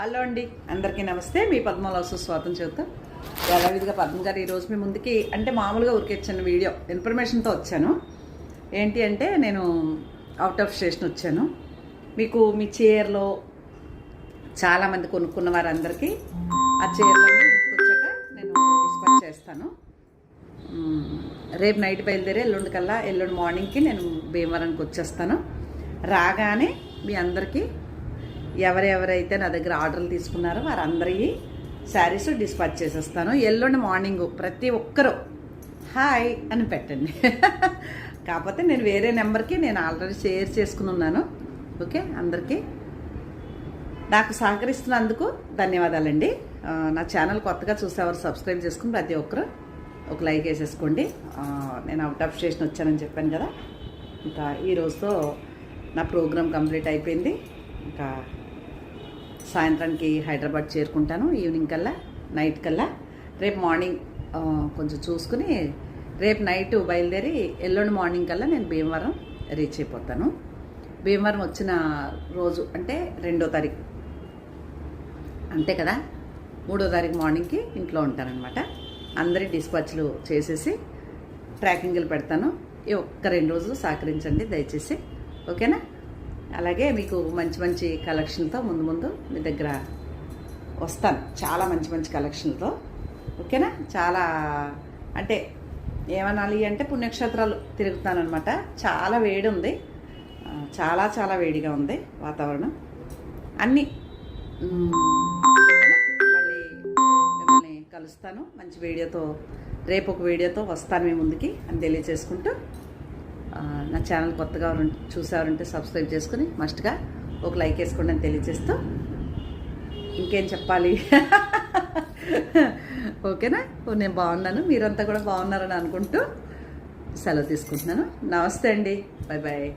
Hello అండి, అందరికీ నమస్తే. మీ పద్మలో స్వాగతం చెబుతాం. యథావిధిగా పద్మ గారు ఈరోజు మీ ముందుకి అంటే మామూలుగా ఉరికొచ్చిన వీడియో ఇన్ఫర్మేషన్తో వచ్చాను. ఏంటి అంటే నేను అవుట్ ఆఫ్ స్టేషన్ వచ్చాను. మీకు మీ చీరలో చాలామంది కొనుక్కున్న వారందరికీ ఆ చీరలన్నీ ఇంటికి వచ్చాక నేను డిస్పాచ్ చేస్తాను. రేపు నైట్ బయలుదేరి ఎల్లుండి మార్నింగ్కి నేను భీమవరానికి వచ్చేస్తాను. రాగానే మీ అందరికీ ఎవరెవరైతే నా దగ్గర ఆర్డర్లు తీసుకున్నారో వారందరి శారీస్ డిస్పాచ్ చేసేస్తాను. ఎల్లుండి మార్నింగ్ ప్రతి ఒక్కరూ హాయ్ అని పెట్టండి. కాకపోతే నేను వేరే నెంబర్కి నేను ఆల్రెడీ షేర్ చేసుకుని ఉన్నాను. ఓకే, అందరికీ నాకు సహకరిస్తున్నందుకు ధన్యవాదాలండి. నా ఛానల్ కొత్తగా చూసేవారు సబ్స్క్రైబ్ చేసుకుని ప్రతి ఒక్కరు ఒక లైక్ వేసేసుకోండి. నేను అవుట్ ఆఫ్ స్టేషన్ వచ్చానని చెప్పాను కదా, ఇంకా ఈ రోజుతో నా ప్రోగ్రామ్ కంప్లీట్ అయిపోయింది. ఇంకా సాయంత్రానికి హైదరాబాద్ చేరుకుంటాను. ఈవినింగ్ కల్లా నైట్ కల్లా రేపు మార్నింగ్ కొంచెం చూసుకుని రేపు నైట్ బయలుదేరి ఎల్లుండి మార్నింగ్ కల్లా నేను భీమవరం రీచ్ అయిపోతాను. భీమవరం వచ్చిన రోజు అంటే 2వ తారీఖు అంతే కదా, 3వ తారీఖు మార్నింగ్కి ఇంట్లో ఉంటానన్నమాట. అందరి డిస్పాచ్లు చేసేసి ట్రాకింగ్లు పెడతాను. ఈ ఒక్క 2 రోజులు సహకరించండి దయచేసి, ఓకేనా? అలాగే మీకు మంచి మంచి కలెక్షన్తో ముందు మీ దగ్గర వస్తాను. చాలా మంచి మంచి కలెక్షన్లతో, ఓకేనా? చాలా అంటే ఏమనాలి అంటే పుణ్యక్షేత్రాలు తిరుగుతానమాట. చాలా వేడి ఉంది, చాలా చాలా వేడిగా ఉంది వాతావరణం. అన్నీ మళ్ళీ మిమ్మల్ని కలుస్తాను మంచి వీడియోతో. రేపు ఒక వీడియోతో వస్తాను మీ ముందుకి అని తెలియజేసుకుంటూ, నా ఛానల్ కొత్తగా చూసేవారంటే సబ్స్క్రైబ్ చేసుకుని మస్ట్గా ఒక లైక్ వేసుకోండి అని తెలియజేస్తూ ఇంకేం చెప్పాలి. ఓకేనా? నేను బాగున్నాను, మీరంతా కూడా బాగున్నారని అనుకుంటూ సెలవు తీసుకుంటున్నాను. నమస్తే అండి, బాయ్ బాయ్.